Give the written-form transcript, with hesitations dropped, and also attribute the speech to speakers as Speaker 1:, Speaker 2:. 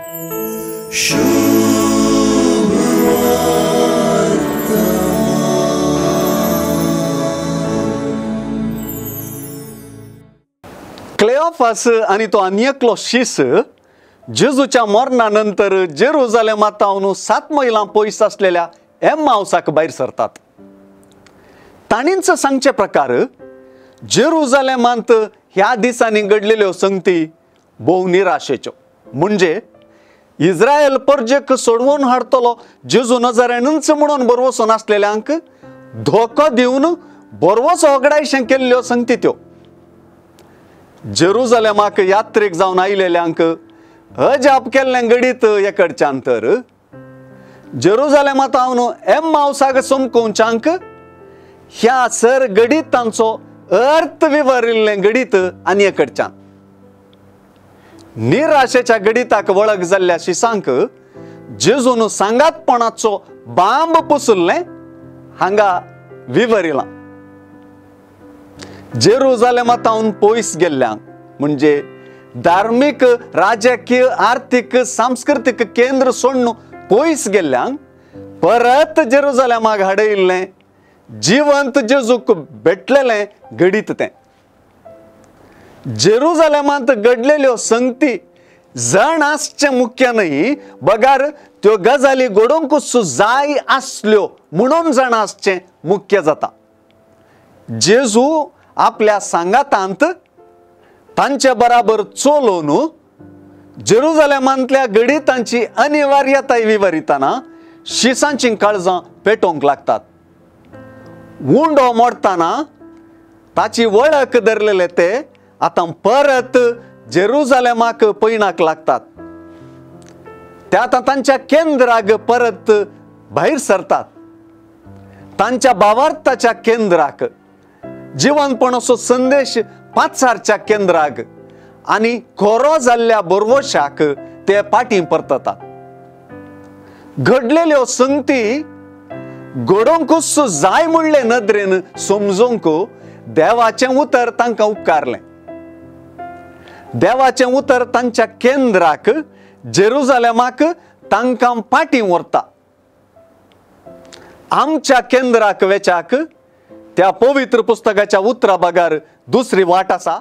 Speaker 1: क्लेओफास आणि तो अन्यकलो शीस जेजूच्या मरणानंतर जेरुजालेमातावून 7 मैलां पयस असलेल्या एम्माउसाक भायर सरतात. ताणींच सांगचे प्रकार जेरुजालेमांत ह्या दिसांनी घडलेल्यो संगती भोव निराशेच्यो. म्हणजे इस्रायल परजेक सोडवून हाडतलो जेजू नजरेनच म्हणून बरवसून असलेल्यांक धोको दिवन बरवसो वगडायशें केल्ल्यो संगती त्यो. जेरुजालेमाक यात्रेक जावन आयिल्ल्यांक अजाप केल्लें घडीत एकडच्यान तर जेरुजालेमातावन एम्माउसाक समकोवच्यांक ह्या सर घडीत तांचो अर्थ विवरिल्लें घडीत आनी एकडच्यान. निराशेच्या घडिताक वळख जाल्ल्या शिसांक जेजून सांगातपणाचो बांब पुसुल्लें हांगा विवरिलां. जेरुजालेमातावन पयस गेल्ल्यांक म्हणजे धार्मीक राजकीय आर्थीक सांस्कृतीक केंद्र सोडून पयस गेल्ल्यांक परत जेरुजालेमाक हाडयिल्लें जिवंत जेजूक भेटलेलें घडीत तें. जेरुजालेमांत घडलेल्यो संगती जण आसचे मुख्य न्हय, बगार त्यो गजाली घडोवंकूच जाय आसल्यो म्हणून जण आसचें मुख्य जाता. जेजू आपल्या सांगातांत तांचे बराबर चलोवन जेरुजालेमांतल्या घडितांची अनिवार्यताय विवरितना शिसांची काळजां पेटोवंक लागतात. उंडो मोडतना ताची वळख धरलेले ते आतां परत जेरुजालेमाक पयणाक लागतात. ते आतां तांच्या केंद्राक परत भायर सरतात. तांच्या भावार्थाच्या केंद्राक, जिवंतपणाचो संदेश पाचारच्या केंद्राक आनी कोरो जाल्ल्या बरवशाक ते फाटीं परततात. घडलेल्यो संगती घडोवंकूच जाय म्हणले नदरेन समजोवंक देवाचें उतर तांकां उपकारलें. देवाचें उतर तांच्या केंद्राक जेरुजालेमाक तांकां फाटीं व्हरता. आमच्या केंद्राक वेचाक त्या पवित्र पुस्तकाच्या उतरा भागार दुसरी वाट आसा.